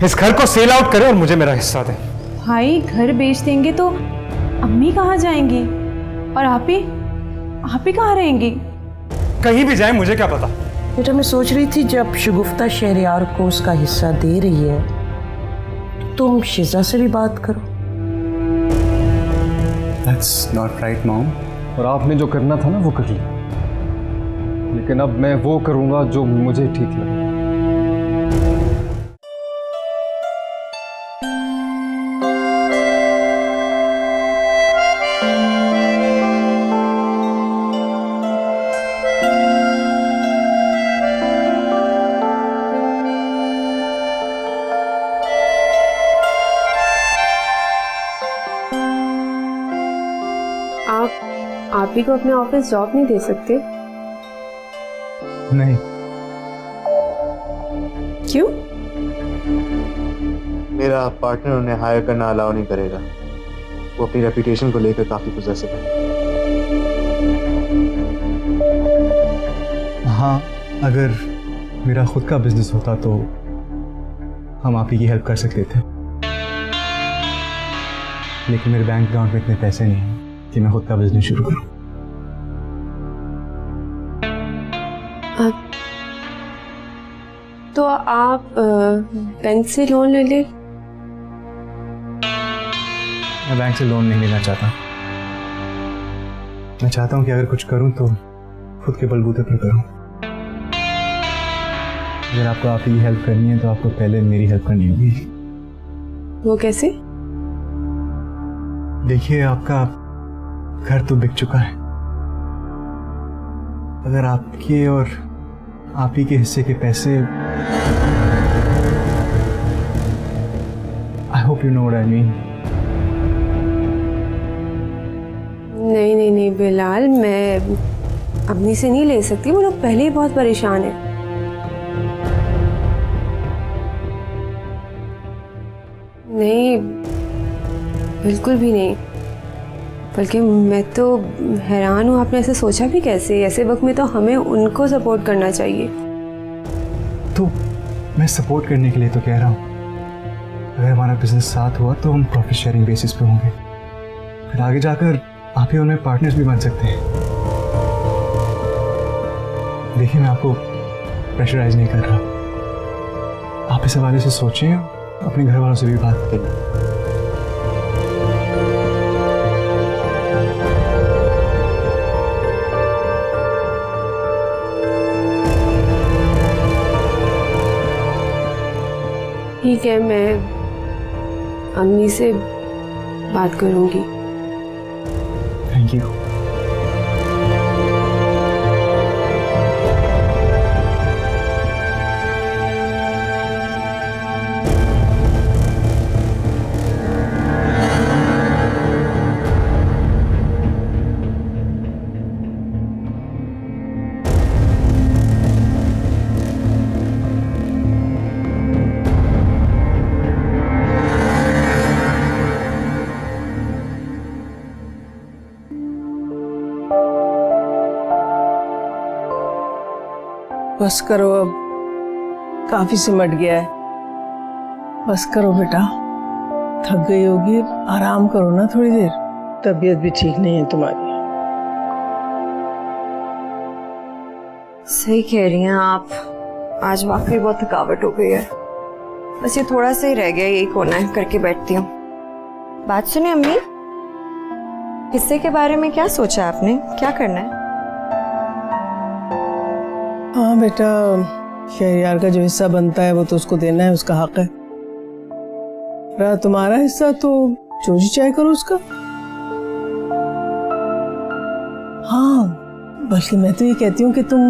इस घर को सेल आउट करें और मुझे मेरा हिस्सा दें। भाई घर बेच देंगे तो अम्मी कहाँ जाएंगी और आप ही कहाँ रहेंगी? कहीं भी जाए मुझे क्या पता। बेटा मैं सोच रही थी जब शगुफ्ता शहरयार को उसका हिस्सा दे रही है तुम शिजा से भी बात करो। That's not right, Mom. और आपने जो करना था ना वो कर लिया, लेकिन अब मैं वो करूंगा जो मुझे ठीक लगे। आप ही को अपने ऑफिस जॉब नहीं दे सकते? नहीं। क्यों? मेरा पार्टनर उन्हें हायर करना अलाउ नहीं करेगा। वो अपनी रेपुटेशन को लेकर काफी पोजेसिव है। हाँ, अगर मेरा खुद का बिजनेस होता तो हम आप ही की हेल्प कर सकते थे, लेकिन मेरे बैंक अकाउंट में इतने पैसे नहीं हैं कि मैं खुद का बिजनेस शुरू करूं। तो आप बैंक से लोन ले ले। मैं बैंक से लोन नहीं लेना चाहता। मैं चाहता हूं कि अगर कुछ करूं तो खुद के बलबूते पर करूं। अगर आपको आप ही हेल्प करनी है तो आपको पहले मेरी हेल्प करनी होगी। वो कैसे? देखिए, आपका घर तो बिक चुका है। अगर आपके और आप ही के हिस्से के पैसे, I hope you know what I mean. नहीं बिलाल, मैं अपनी से नहीं ले सकती। वो लोग पहले ही बहुत परेशान है। नहीं, बिल्कुल भी नहीं। बल्कि मैं तो हैरान हूँ, आपने ऐसे सोचा भी कैसे? ऐसे वक्त में तो हमें उनको सपोर्ट करना चाहिए। तो मैं सपोर्ट करने के लिए तो कह रहा हूँ, अगर हमारा बिजनेस साथ हुआ तो हम प्रॉफिट शेयरिंग बेसिस पे होंगे। फिर आगे जाकर आप ही और मैं पार्टनर्स भी बन सकते हैं। देखिए, मैं आपको प्रेशराइज नहीं कर रहा। आप इस हवाले से सोचें, अपने घर वालों से भी बात करें। ठीक है, मैं अम्मी से बात करूंगी। Thank you. बस करो, अब काफी सिमट गया है। बस करो बेटा, थक गई होगी, आराम करो ना थोड़ी देर। तबीयत भी ठीक नहीं है तुम्हारी। सही कह रही हैं आप, आज वाकई बहुत थकावट हो गई है। बस ये थोड़ा सा ही रह गया, यही कोना है, करके बैठती हूँ। बात सुनिए अम्मी, हिस्से के बारे में क्या सोचा आपने? क्या करना है? हाँ बेटा, शहरयार का जो हिस्सा बनता है वो तो उसको देना है, उसका हक है। रहा तुम्हारा हिस्सा तो जो जी चाहे करो उसका। हाँ, बल्कि मैं तो ये कहती हूँ कि तुम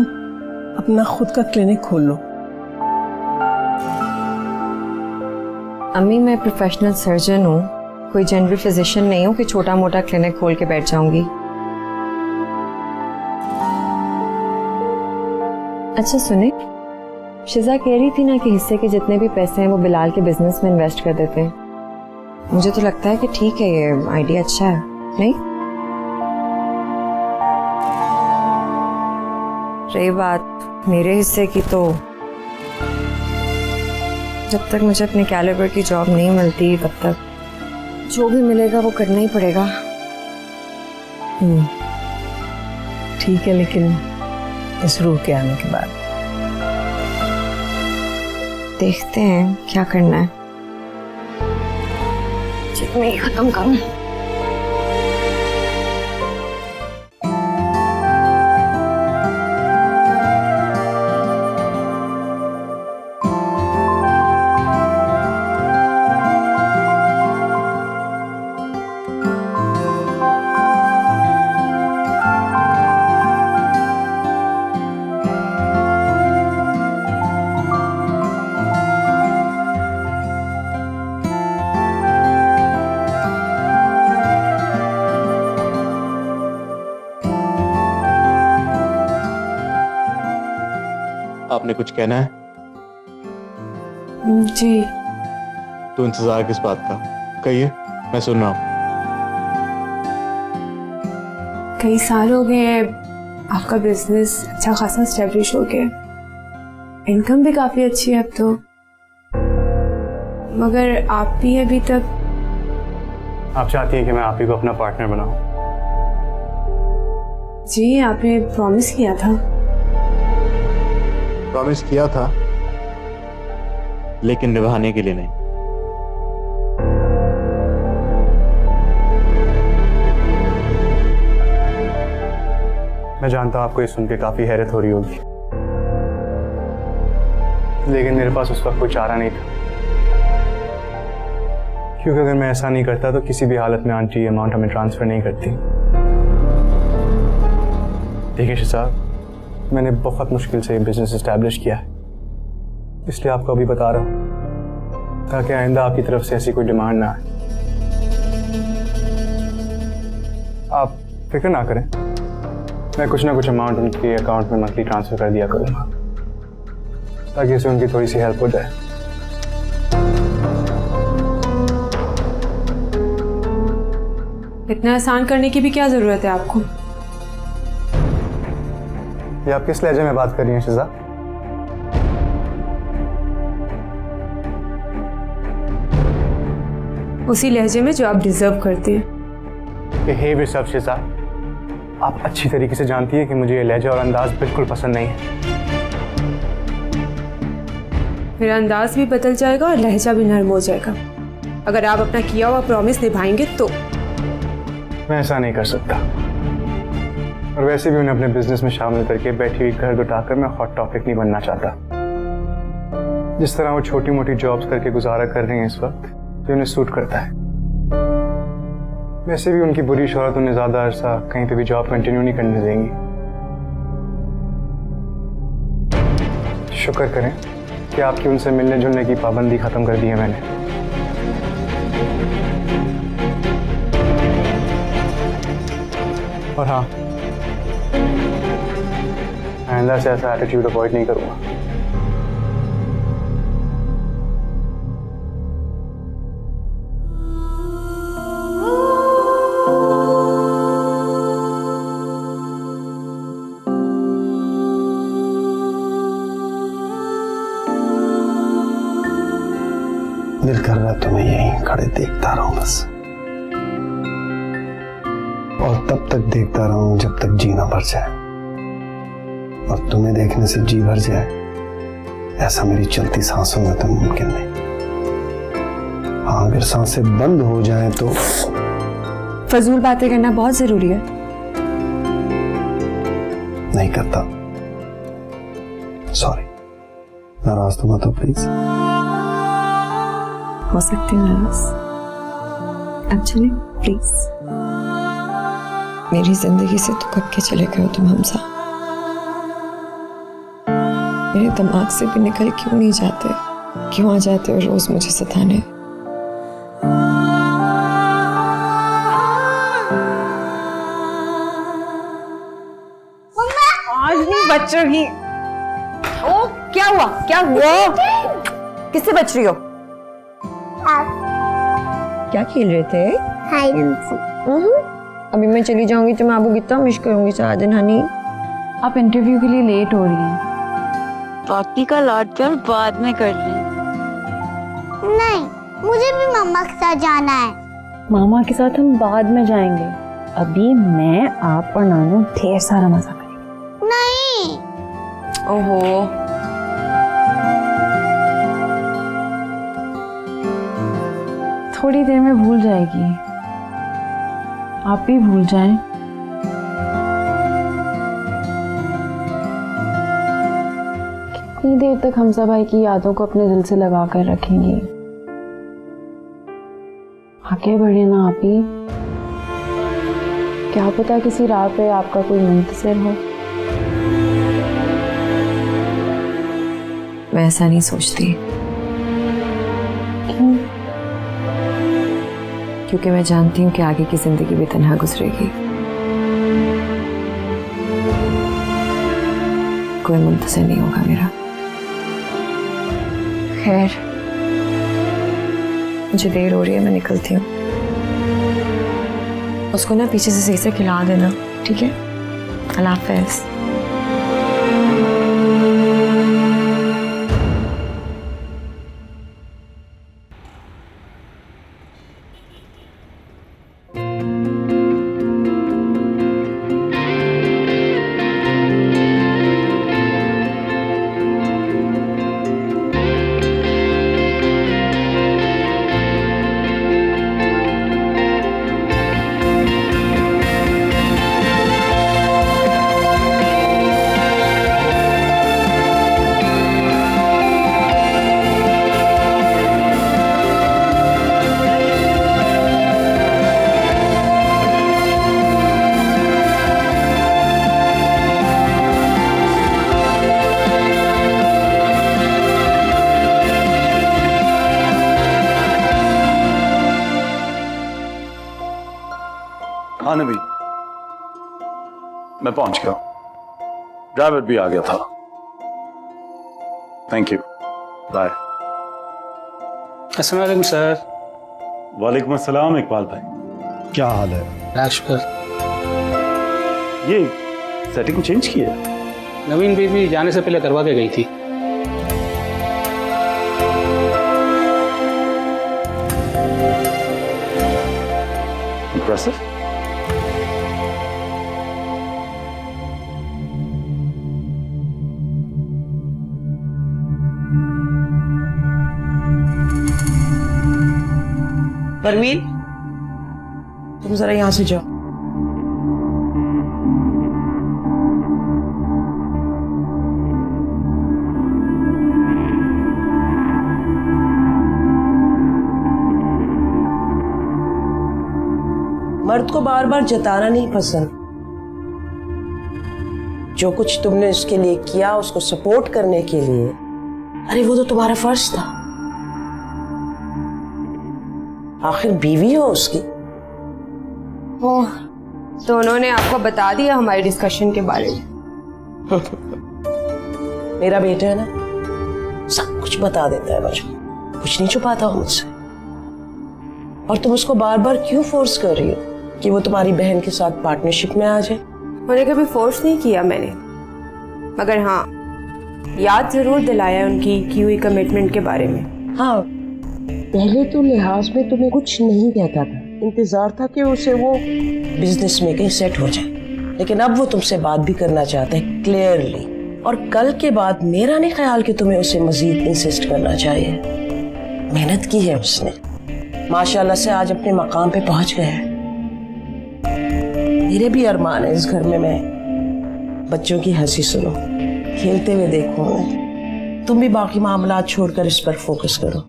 अपना खुद का क्लिनिक खोल लो। अम्मी, मैं प्रोफेशनल सर्जन हूँ, कोई जनरल फिजिशियन नहीं हूँ कि छोटा मोटा क्लिनिक खोल के बैठ जाऊंगी। अच्छा सुने, शिजा कह रही थी ना कि हिस्से के जितने भी पैसे हैं वो बिलाल के बिजनेस में इन्वेस्ट कर देते हैं। मुझे तो लगता है कि ठीक है, ये आइडिया अच्छा है, नहीं? रही बात मेरे हिस्से की, तो जब तक मुझे अपने कैलिबर की जॉब नहीं मिलती तब तक जो भी मिलेगा वो करना ही पड़ेगा। ठीक है, लेकिन इस रूह के आने के बाद देखते हैं क्या करना है। जितना ही खत्म करूं। आपने कुछ कहना है? जी तो इंतजार किस बात का? कहिए, मैं सुन रहा हूँ। कई साल हो गए हैं, आपका बिजनेस अच्छा खासा स्टेब्लिश हो गया, इनकम भी काफी अच्छी है अब तो, मगर आप भी अभी तक। आप चाहती हैं कि मैं आप ही को अपना पार्टनर बनाऊं? जी आपने प्रॉमिस किया था। प्रॉमिस किया था, लेकिन निभाने के लिए नहीं। मैं जानता हूं आपको ये सुन के काफी हैरत हो रही होगी, लेकिन मेरे पास उस वक्त कोई चारा नहीं था, क्योंकि अगर मैं ऐसा नहीं करता तो किसी भी हालत में आंटी अमाउंट हमें ट्रांसफर नहीं करती। देखिए साहब, मैंने बहुत मुश्किल से बिजनेस एस्टैब्लिश किया है, इसलिए आपको अभी बता रहा हूं ताकि आइंदा आपकी तरफ से ऐसी कोई डिमांड ना आए। आप फिक्र ना करें, मैं कुछ ना कुछ अमाउंट उनके अकाउंट में मंथली ट्रांसफर कर दिया करूंगा ताकि इससे उनकी थोड़ी सी हेल्प हो जाए। इतना आसान करने की भी क्या जरूरत है आपको? ये आप किस लहजे में बात कर रही हैं शिजा? उसी लहजे में जो आप डिजर्व करते हैं। हे ऋषभ शिजा, आप अच्छी तरीके से जानती है कि मुझे ये लहजा और अंदाज बिल्कुल पसंद नहीं है। मेरा अंदाज भी बदल जाएगा और लहजा भी नरम हो जाएगा अगर आप अपना किया हुआ प्रॉमिस निभाएंगे तो। मैं ऐसा नहीं कर सकता, और वैसे भी उन्हें अपने बिजनेस में शामिल करके बैठी हुई घर उठाकर मैं हॉट टॉपिक नहीं बनना चाहता। जिस तरह वो छोटी मोटी जॉब्स करके गुजारा कर रही हैं इस वक्त, ये उन्हें सूट करता है। वैसे भी उनकी बुरी शोहरत उन्हें ज्यादा अरसा कहीं पे भी जॉब कंटिन्यू नहीं करने देंगी। शुक्र करें कि आपकी उनसे मिलने जुलने की पाबंदी खत्म कर दी है मैंने। और हाँ, आइंदा से ऐसा एटीट्यूड अवॉइड नहीं करूंगा। दिल कर रहा है तुम्हें यहीं खड़े देखता रहूं बस, और तब तक देखता रहूं जब तक जीना भर जाए, और तुम्हें देखने से जी भर जाए, ऐसा मेरी चलती सांसों में तो मुमकिन नहीं। हाँ, अगर सांसें बंद हो जाएं तो। फजूल बातें करना बहुत जरूरी है। नहीं करता, सॉरी। नाराज तो मत हो प्लीज। हो सकती नाराज, अब चले प्लीज। मेरी जिंदगी से तो कब के चले गए हो तुम हमसा। मेरे दिमाग से भी निकल क्यों नहीं जाते, क्यों आ जाते हो रोज मुझे सताने। आज नहीं बच रही। ओ क्या हुआ, क्या हुआ? किससे बच रही हो? क्या खेल रहे थे? अभी मैं चली जाऊंगी तो मैं आपको कितना मिस करूंगी सारा दिन हनी। आप इंटरव्यू के लिए लेट हो रही हैं। बाकी का लाड प्यार बाद में कर लें। नहीं, मुझे भी मम्मा के साथ जाना है। मामा के साथ हम बाद में जाएंगे, अभी मैं, आप और नानू ढेर सारा मजा करेंगे। नहीं। ओहो, थोड़ी देर में भूल जाएगी, आप भी भूल जाएं। कितनी देर तक हमजा भाई की यादों को अपने दिल से लगा कर रखेंगी? आगे बढ़े ना आप ही, क्या पता किसी राह पे आपका कोई मुंतज़िर हो। मैं ऐसा नहीं सोचती। क्यों? क्योंकि मैं जानती हूँ कि आगे की जिंदगी भी तन्हा गुजरेगी, कोई मुंतज़िर नहीं होगा मेरा। खैर, मुझे देर हो रही है, मैं निकलती हूँ। उसको ना पीछे से सही से खिला देना, ठीक है? अल्लाह हाफ़िज़। हाँ नबी, मैं पहुंच गया, ड्राइवर भी आ गया था। Thank you, bye. अस्सलाम वालेकुम सर। वालेकुम अस्सलाम इकबाल भाई, क्या हाल है? शुक्र। ये सेटिंग चेंज की है? नवीन बीबी जाने से पहले करवा के गई थी। इम्प्रेसिव। परवीन, तुम जरा यहां से जाओ। मर्द को बार बार जताना नहीं पसंद। जो कुछ तुमने उसके लिए किया, उसको सपोर्ट करने के लिए, अरे वो तो तुम्हारा फर्ज था। आखिर बीवी हो उसकी। ओह, तो उन्होंने आपको बता दिया हमारी डिस्कशन के बारे में? मेरा बेटा है ना, सब कुछ बता देता है मुझे, कुछ नहीं छुपाता हो मुझसे। और तुम उसको बार बार क्यों फोर्स कर रही हो कि वो तुम्हारी बहन के साथ पार्टनरशिप में आ जाए? उन्हें कभी फोर्स नहीं किया मैंने, मगर हाँ, याद जरूर दिलाया उनकी की हुई कमिटमेंट के बारे में। हाँ, पहले तो लिहाज में तुम्हें कुछ नहीं कहता था, इंतजार था कि उसे वो बिजनेस में कहीं सेट हो जाए, लेकिन अब वो तुमसे बात भी करना चाहता है क्लियरली। और कल के बाद मेरा नहीं ख्याल कि तुम्हें उसे मजीद इंसिस्ट करना चाहिए। मेहनत की है उसने, माशाल्लाह से आज अपने मकाम पे पहुंच गया है। मेरे भी अरमान है इस घर में मैं बच्चों की हंसी सुनो, खेलते हुए देखूं उन्हें। तुम भी बाकी मामला छोड़कर इस पर फोकस करो।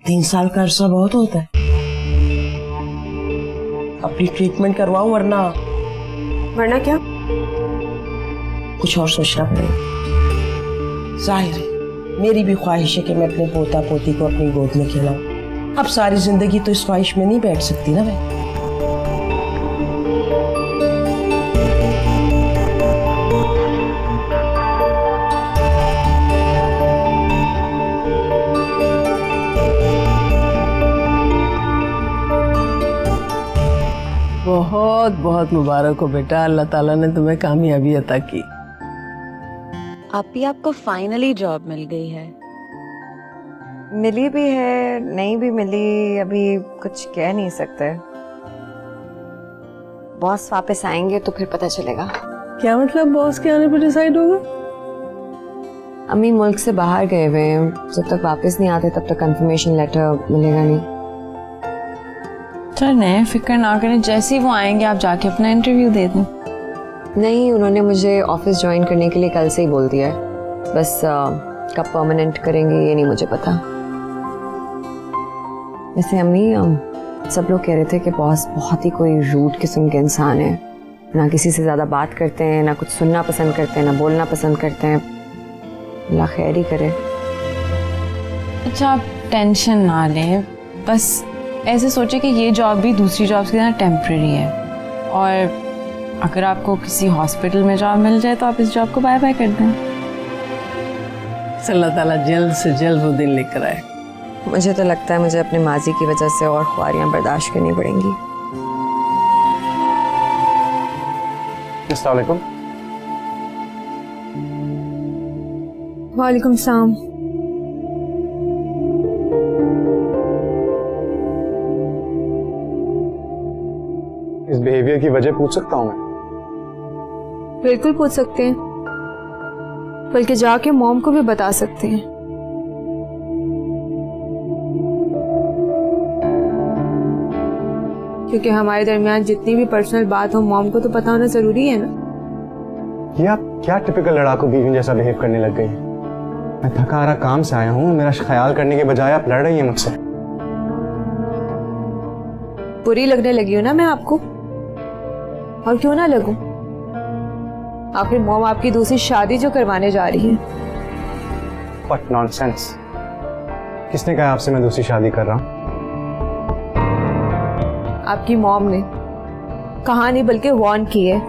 3 साल का अरसा बहुत होता है। अपनी ट्रीटमेंट करवाओ, वरना क्या? कुछ और सोचना पड़ेगा। जाहिर है मेरी भी ख्वाहिश है कि मैं अपने पोता पोती को अपनी गोद में खिलाऊं। अब सारी जिंदगी तो इस ख्वाहिश में नहीं बैठ सकती ना मैं। बहुत बहुत मुबारक हो बेटा, अल्लाह ताला ने तुम्हें कामयाबी अता की। आपको फाइनली जॉब मिल गई है। मिली भी है नहीं भी मिली, अभी कुछ कह नहीं सकते। बॉस वापस आएंगे तो फिर पता चलेगा। क्या मतलब बॉस के आने पर डिसाइड होगा? अम्मी मुल्क से बाहर गए हुए हैं, जब तक वापस नहीं आते तब तक कंफर्मेशन लेटर मिलेगा नहीं। चल फिक्र ना करें, जैसे ही वो आएंगे आप जाके अपना इंटरव्यू दे दें। नहीं, उन्होंने मुझे ऑफिस ज्वाइन करने के लिए कल से ही बोल दिया है, बस कब परमानेंट करेंगे ये नहीं मुझे पता। वैसे अम्मी सब लोग कह रहे थे कि बॉस बहुत ही कोई रूड किस्म के इंसान है, ना किसी से ज़्यादा बात करते हैं, ना कुछ सुनना पसंद करते हैं, ना बोलना पसंद करते हैं। अल्लाह खैर ही करे। अच्छा आप टेंशन ना लें, बस ऐसे सोचे कि ये जॉब भी दूसरी जॉब्स की तरह टेम्प्रेरी है, और अगर आपको किसी हॉस्पिटल में जॉब मिल जाए तो आप इस जॉब को बाय बाय कर दें। अल्लाह ताला जल्द से जल्द वो दिन लेकर आए। मुझे तो लगता है मुझे अपने माजी की वजह से और ख्वारियाँ बर्दाश्त करनी पड़ेंगी। अस्सलाम वालेकुम। वालेकुम सलाम। इस बिहेवियर की वजह पूछ सकता हूँ मैं? बिल्कुल पूछ सकते हैं, बल्कि जाके मॉम को भी बता सकते हैं। क्योंकि हमारे दरमियान जितनी भी पर्सनल बात हो मॉम को तो पता होना जरूरी है ना। ये आप क्या टिपिकल लड़ाकू बीवी जैसा बिहेव करने लग गई? मैं थका हारा काम से आया हूँ, मेरा ख्याल करने के बजाय आप लड़ रही हैं मुझसे। बुरी लगने लगी हो ना मैं आपको? और क्यों ना लगूं? आखिर मॉम आपकी दूसरी शादी जो करवाने जा रही है। What nonsense! किसने कहा आपसे मैं दूसरी शादी कर रहा हूँ? आपकी मॉम ने कहा नहीं बल्कि वार्न की है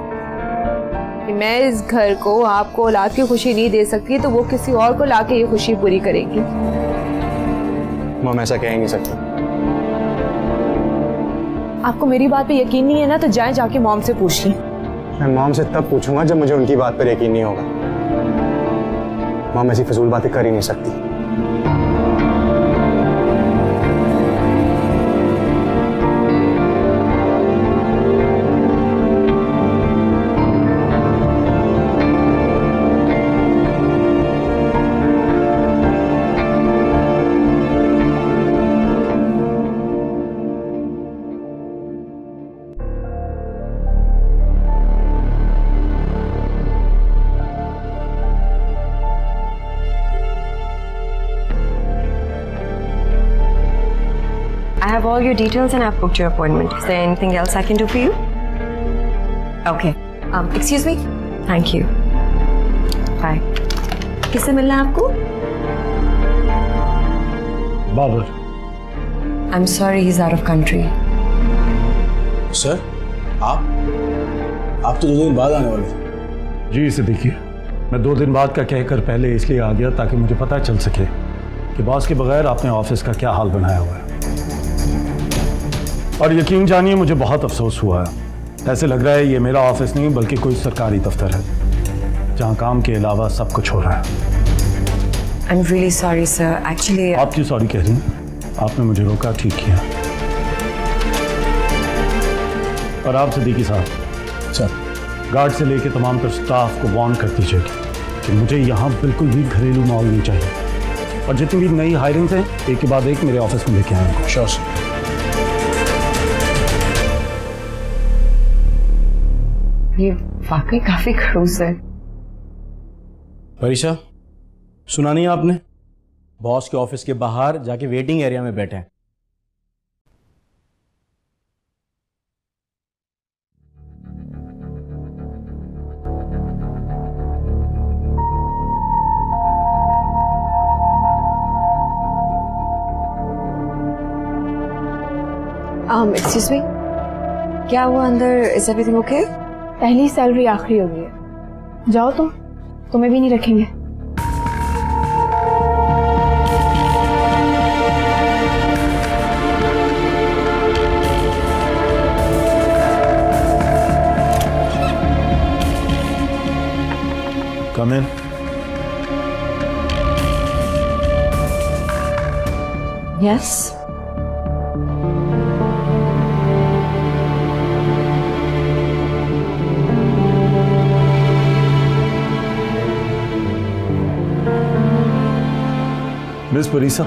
कि मैं इस घर को आपको औलाद की खुशी नहीं दे सकती, तो वो किसी और को लाके ये खुशी पूरी करेगी। मॉम ऐसा कह ही नहीं सकती। आपको मेरी बात पे यकीन नहीं है ना, तो जाएं जाके मॉम से पूछ लें। मैं मॉम से तब पूछूंगा जब मुझे उनकी बात पर यकीन नहीं होगा। मॉम ऐसी फजूल बातें कर ही नहीं सकती। I have all your details and I've booked your appointment. Is there anything else I can do for you? Okay. Excuse me? Thank you. Bye. किससे मिलना है आपको? Babar. I'm sorry, he's out of country. Sir आप तो 2 दिन बाद आने वाले थे। जी सिद्दीकी, मैं 2 दिन बाद का कहकर पहले इसलिए आ गया ताकि मुझे पता चल सके कि बॉस के बगैर आपने ऑफिस का क्या हाल बनाया हुआ है। और यकीन जानिए मुझे बहुत अफसोस हुआ है। ऐसे लग रहा है ये मेरा ऑफिस नहीं बल्कि कोई सरकारी दफ्तर है जहाँ काम के अलावा सब कुछ हो रहा है। I'm really sorry, sir. Actually, आप क्यों सॉरी कह रही हैं? आपने मुझे रोका, ठीक किया। और आप सिद्दीकी साहब, सर गार्ड से लेके तमाम तर स्टाफ को वार्न कर दीजिएगा कि मुझे यहाँ बिल्कुल भी घरेलू माहौल नहीं चाहिए, और जितनी भी नई हायरिंग्स हैं एक के बाद एक मेरे ऑफिस में लेके आएंगे। Sure sir. ये वाकई काफी खड़ूस है। परीक्षा सुना नहीं आपने? बॉस के ऑफिस के बाहर जाके वेटिंग एरिया में बैठे हैं। Excuse me? क्या हुआ अंदर? Is everything okay? पहली सैलरी आखिरी हो गई है, जाओ तुम, तुम्हें भी नहीं रखेंगे। Come in. Yes. Miss Parisa,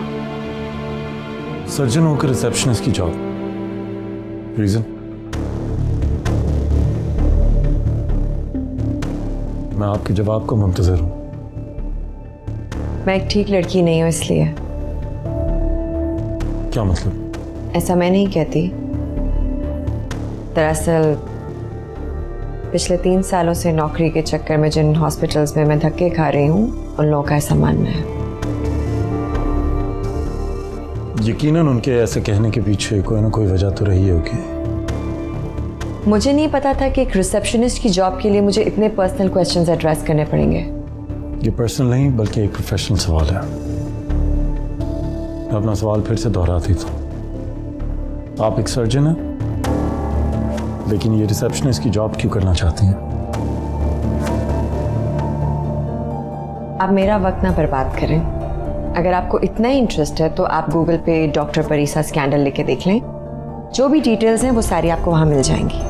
surgeon होकर रिसेप्शनिस्ट की जॉब, रीजन? मैं आपके जवाब को मुंतजर हूं। मैं एक ठीक लड़की नहीं हूं इसलिए। क्या मतलब? ऐसा मैं नहीं कहती। दरअसल पिछले 3 सालों से नौकरी के चक्कर में जिन हॉस्पिटल्स में मैं धक्के खा रही हूँ उन लोगों का ऐसा मानना है। यकीनन उनके ऐसे कहने के पीछे कोई ना कोई वजह तो रही होगी। मुझे नहीं पता था कि एक रिसेप्शनिस्ट की जॉब के लिए मुझे इतने पर्सनल क्वेश्चंस एड्रेस करने पड़ेंगे। ये पर्सनल नहीं बल्कि एक प्रोफेशनल सवाल है। मैं अपना सवाल फिर से दोहराती तो आप एक सर्जन हैं, लेकिन ये रिसेप्शनिस्ट की जॉब क्यों करना चाहती हैं? आप मेरा वक्त ना बर्बाद करें। अगर आपको इतना ही इंटरेस्ट है तो आप गूगल पे डॉक्टर परीसा स्कैंडल लिख के देख लें। जो भी डिटेल्स हैं वो सारी आपको वहां मिल जाएंगी।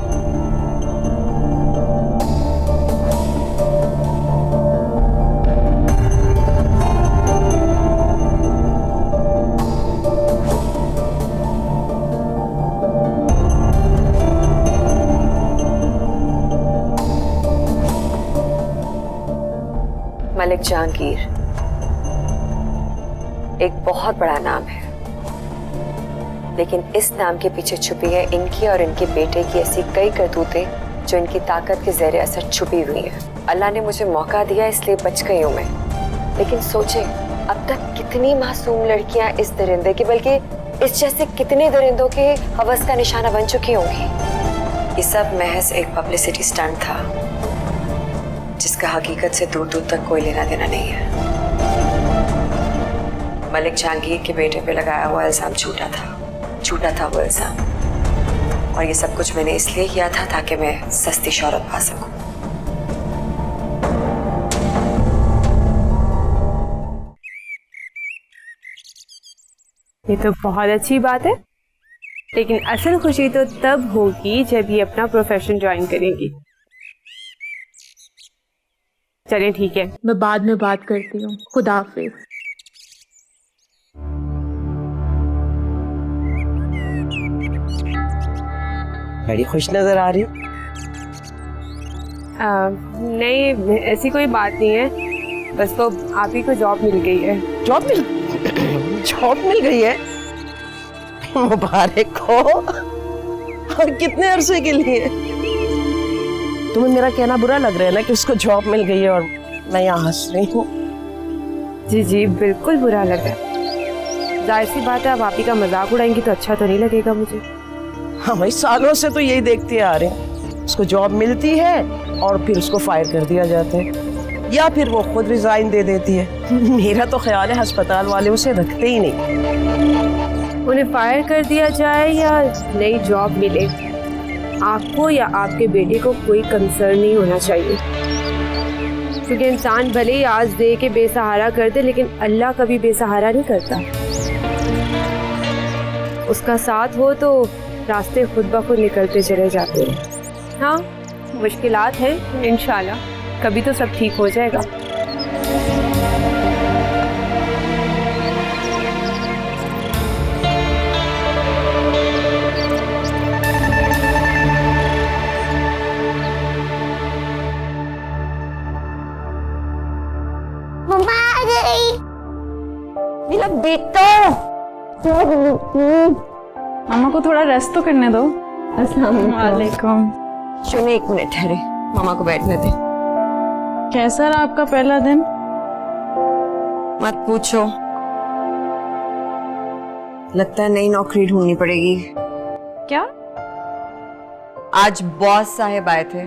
मलिक जहांगीर एक बहुत बड़ा नाम है, लेकिन इस नाम के पीछे छुपी है इनकी और इनके बेटे की ऐसी कई करतूतें जो इनकी ताकत के ज़ेरे असर छुपी हुई है। अल्लाह ने मुझे मौका दिया इसलिए बच गई हूँ मैं। लेकिन सोचे अब तक कितनी मासूम लड़कियां इस दरिंदे की, बल्कि इस जैसे कितने दरिंदों के हवस का निशाना बन चुकी होंगी। ये सब महज एक पब्लिसिटी स्टंट था जिसका हकीकत से दूर दूर तक कोई लेना देना नहीं है। मलिक जहांगीर के बेटे पे लगाया हुआ इल्जाम झूठा था वो इल्जाम। और ये सब कुछ मैंने इसलिए किया था ताकि मैं सस्ती शोहरत पा सकूं। ये तो बहुत अच्छी बात है, लेकिन असल खुशी तो तब होगी जब ये अपना प्रोफेशन ज्वाइन करेंगी। चलिए ठीक है, मैं बाद में बात करती हूँ। खुदा हाफिज। बड़ी खुश नजर आ रही हो। नहीं ऐसी कोई बात नहीं है, बस तो आप ही को जॉब मिल गई है। जॉब मिल गई है? मुबारक हो। और कितने अरसे के लिए? तुम्हें मेरा कहना बुरा लग रहा है ना कि उसको जॉब मिल गई है और मैं यहाँ हंस रही हूँ? जी बिल्कुल बुरा लग रहा है। जाहिर सी बात है, अब आप ही का मजाक उड़ाएंगी तो अच्छा तो नहीं लगेगा मुझे। हाँ भाई, सालों से तो यही देखते आ रहे हैं। उसको जॉब मिलती है और फिर उसको फायर कर दिया जाता है, या फिर वो खुद रिजाइन दे देती है। मेरा तो ख्याल है अस्पताल वाले उसे रखते ही नहीं। उन्हें फायर कर दिया जाए या नई जॉब मिले, आपको या आपके बेटे को कोई कंसर्न नहीं होना चाहिए। क्योंकि इंसान भले ही आज दे के बेसहारा कर दे, लेकिन अल्लाह कभी बेसहारा नहीं करता। उसका साथ हो तो रास्ते खुद ब खुद निकलते चले जाते हैं। हाँ, मुश्किलात हैं, इंशाल्लाह कभी तो सब ठीक हो जाएगा। मम्मा आ गई। मेरा बेटा। मामा को थोड़ा रेस्ट तो करने दो। अस्सलाम वालेकुम। सुनिए, 1 मिनट ठहरे, मामा को बैठने दे। कैसा रहा आपका पहला दिन? मत पूछो, लगता है नई नौकरी ढूंढनी पड़ेगी। क्या? आज बॉस साहब आए थे,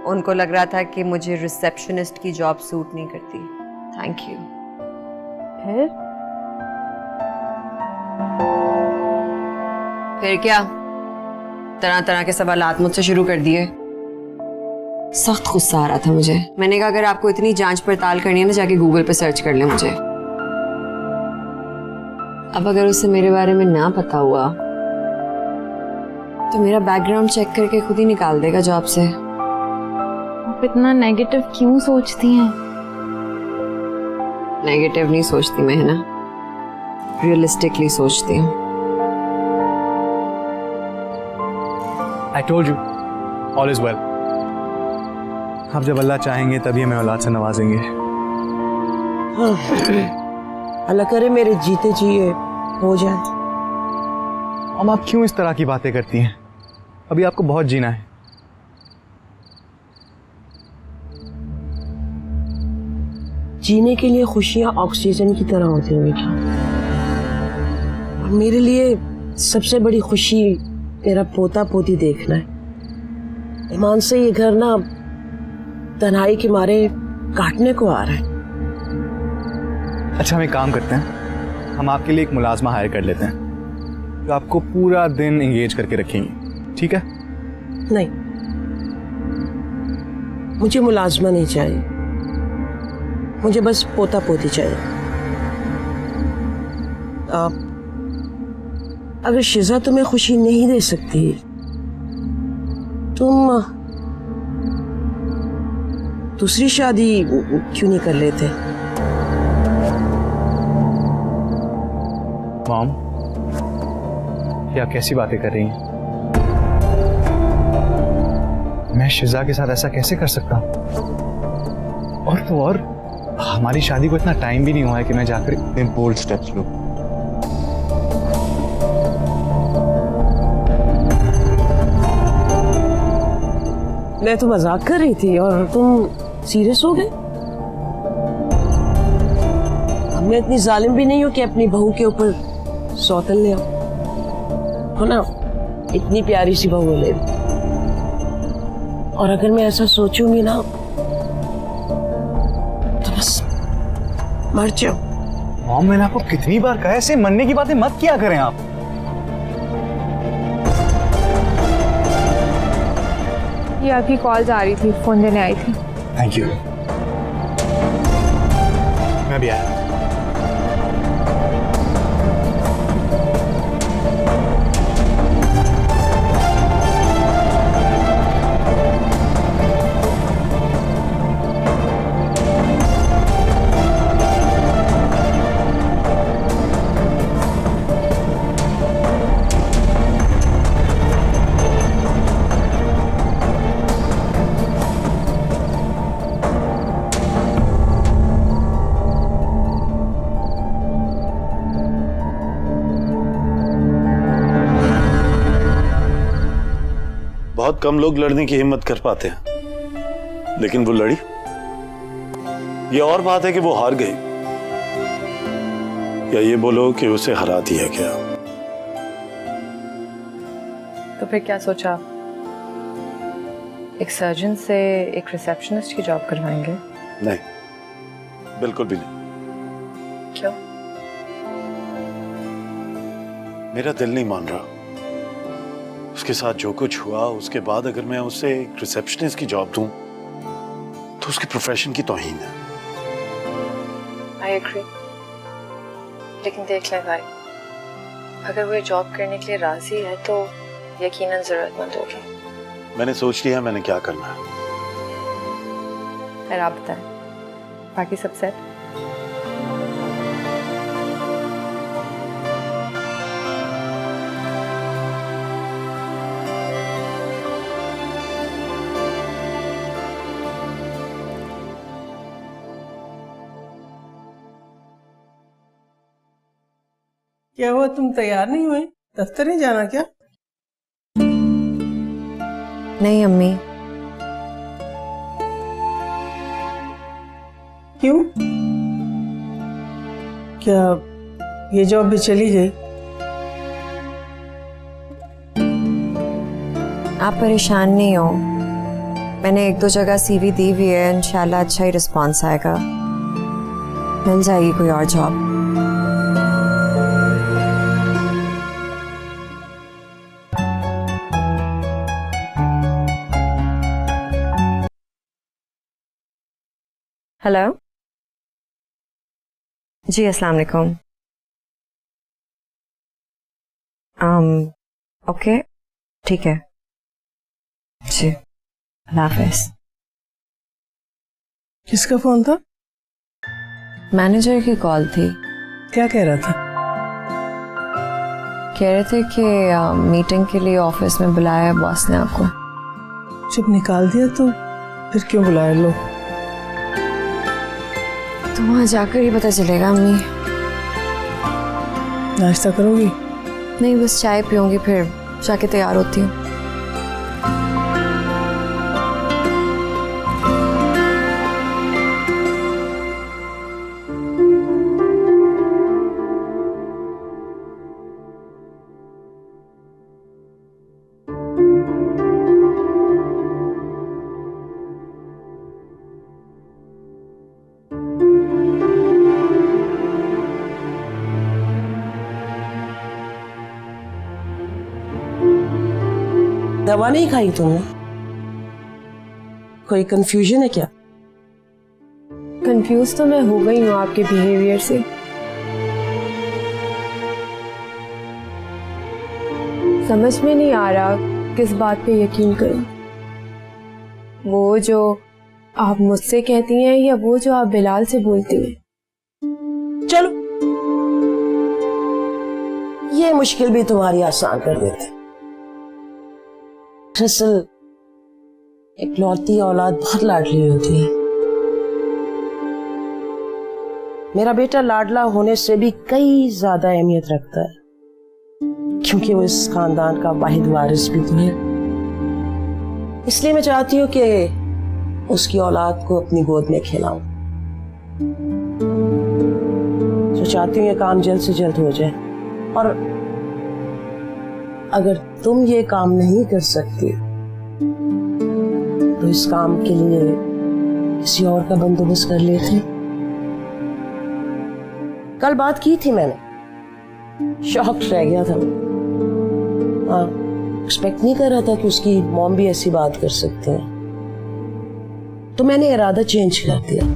उनको लग रहा था कि मुझे रिसेप्शनिस्ट की जॉब सूट नहीं करती। Thank you. फिर क्या, तरह तरह के सवालात मुझसे शुरू कर दिए। सख्त गुस्सा आ रहा था मुझे। मैंने कहा अगर आपको इतनी जांच पड़ताल करनी है ना, जाके गूगल पे सर्च कर ले मुझे। अब अगर उसे मेरे बारे में ना पता हुआ तो मेरा बैकग्राउंड चेक करके खुद ही निकाल देगा जॉब से। आप इतना नेगेटिव क्यों सोचती हैं? नेगेटिव नहीं सोचती मैं, है ना, रियलिस्टिकली सोचती हूँ। I told you all is well. अब जब अल्लाह चाहेंगे तभी हमें औलाद से नवाजेंगे। अल्लाह करे मेरे जीते जी हो जाए। अब आप क्यों इस तरह की बातें करती हैं? अभी आपको बहुत जीना है। जीने के लिए खुशियां ऑक्सीजन की तरह होती हैं बेटा। और मेरे लिए सबसे बड़ी खुशी मेरा पोता पोती देखना है। ईमान से ये घर ना तन्हाई के मारे काटने को आ रहा है। अच्छा, हम एक काम करते हैं, हम आपके लिए एक मुलाजमा हायर कर लेते हैं जो आपको पूरा दिन एंगेज करके रखेंगी, ठीक है? नहीं, मुझे मुलाजमा नहीं चाहिए, मुझे बस पोता पोती चाहिए। अगर शिजा तुम्हें खुशी नहीं दे सकती, तुम दूसरी शादी क्यों नहीं कर लेते? मॉम, ये आप कैसी बातें कर रही हैं? मैं शिजा के साथ ऐसा कैसे कर सकता हूँ? और तो और हमारी शादी को इतना टाइम भी नहीं हुआ है कि मैं जाकर इतने बोल्ड स्टेप्स लूं। मैं तो मजाक कर रही थी और तुम सीरियस हो गए। अब मैं इतनी जालिम भी नहीं हूं कि अपनी बहू के ऊपर सौतन ले आऊं, हो ना? इतनी प्यारी सी बहू है मेरी, और अगर मैं ऐसा सोचूंगी ना तो बस मर जाओ। मॉम, मैंने आपको कितनी बार कहा है ऐसे मरने की बातें मत किया करें आप। ये आपकी कॉल जा रही थी, फोन देने आई थी। Thank you. मैं भी आया। बहुत कम लोग लड़ने की हिम्मत कर पाते हैं, लेकिन वो लड़ी। ये और बात है कि वो हार गई, या ये बोलो कि उसे हरा दिया गया। तो फिर क्या सोचा? एक सर्जन से एक रिसेप्शनिस्ट की जॉब करवाएंगे? नहीं, बिल्कुल भी नहीं। क्यों? मेरा दिल नहीं मान रहा। उसके साथ जो कुछ हुआ उसके बाद अगर मैं उसे एक रिसेप्शनिस्ट की जॉब दूं तो उसके प्रोफेशन की तौहीन है। आई एग्री, लेकिन देख ले भाई, अगर वो जॉब करने के लिए राजी है तो यकीनन जरूरतमंद होगी। मैंने सोच लिया मैंने क्या करना है। फिर आप बताएं, बाकी सब सेट? क्या हुआ, तुम तैयार नहीं हुए? दफ्तर नहीं जाना क्या? नहीं अम्मी। क्यों? क्या ये जॉब भी चली गई? आप परेशान नहीं हो, मैंने एक दो जगह सीवी दी हुई है, इंशाल्लाह अच्छा ही रिस्पांस आएगा, मिल जाएगी कोई और जॉब। हेलो जी, अस्सलाम वालेकुम। ओके ठीक है जी, अल्लाह हाफिज। किसका फोन था? मैनेजर की कॉल थी। क्या कह रहा था? कह रहे थे कि मीटिंग के लिए ऑफिस में बुलाया है बॉस ने आपको। जब निकाल दिया तो फिर क्यों बुलाया लो? तो वहाँ जाकर ही पता चलेगा। अम्मी नाश्ता करोगी? नहीं, बस चाय पीऊंगी, फिर जाके तैयार होती हूँ। दवा नहीं खाई तुमने? कोई कंफ्यूजन है क्या? कंफ्यूज तो मैं हो गई हूँ आपके बिहेवियर से। समझ में नहीं आ रहा किस बात पे यकीन करूं, वो जो आप मुझसे कहती हैं या वो जो आप बिलाल से बोलती हैं। चलो ये मुश्किल भी तुम्हारी आसान कर देते। दरअसल इकलौती औलाद बहुत लाडली होती है। मेरा बेटा लाडला होने से भी कई ज्यादा अहमियत रखता है, क्योंकि वो इस खानदान का वाहिद वारिस भी तो है। इसलिए मैं चाहती हूँ कि उसकी औलाद को अपनी गोद में खिलाऊं। तो चाहती हूँ ये काम जल्द से जल्द हो जाए, और अगर तुम ये काम नहीं कर सकती तो इस काम के लिए किसी और का बंदोबस्त कर लेते। कल बात की थी मैंने, शॉक रह गया था। हाँ, एक्सपेक्ट नहीं कर रहा था कि उसकी मॉम भी ऐसी बात कर सकते हैं, तो मैंने इरादा चेंज कर दिया।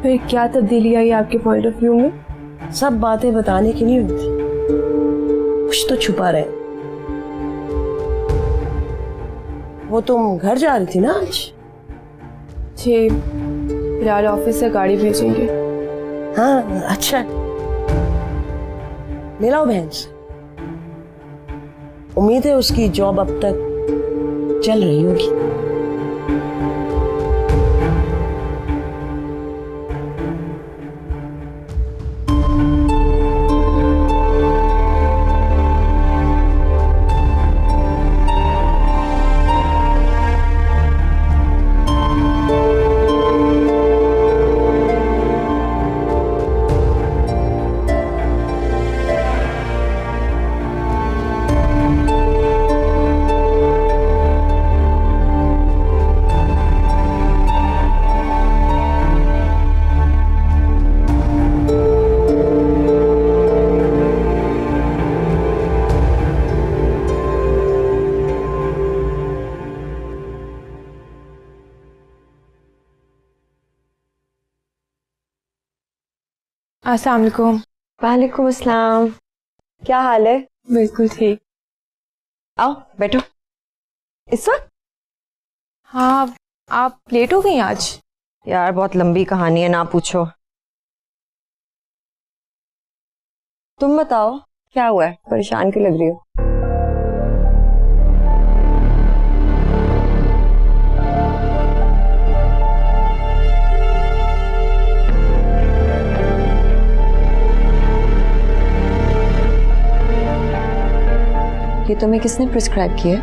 फिर क्या तब्दीली आई आपके पॉइंट ऑफ व्यू में? सब बातें बताने की नहीं होती, कुछ तो छुपा रहे। वो तुम घर जा रही थी ना आज? जी, फिलहाल ऑफिस से गाड़ी भेजेंगे। हाँ अच्छा, मिलाओ बहन से। उम्मीद है उसकी जॉब अब तक चल रही होगी। अस्सलाम वालेकुम। वालेकुम अस्सलाम। क्या हाल है? बिल्कुल ठीक। आओ बैठो। इस वक्त? हाँ, आप लेट हो गई आज? यार बहुत लंबी कहानी है, ना पूछो। तुम बताओ क्या हुआ है, परेशान क्यों लग रही हो? ये तुम्हें किसने प्रिस्क्राइब किया?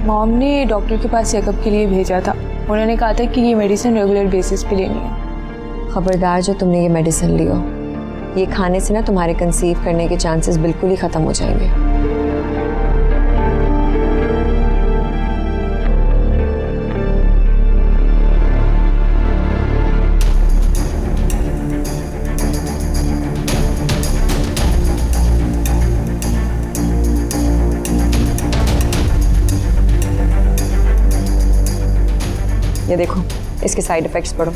मॉम ने डॉक्टर के पास चेकअप के लिए भेजा था। उन्होंने कहा था कि ये मेडिसिन रेगुलर बेसिस पे लेनी है। खबरदार जो तुमने ये मेडिसिन ली हो, ये खाने से ना तुम्हारे कंसीव करने के चांसेस बिल्कुल ही खत्म हो जाएंगे। ये देखो, इसके साइड इफेक्ट्स पढ़ो।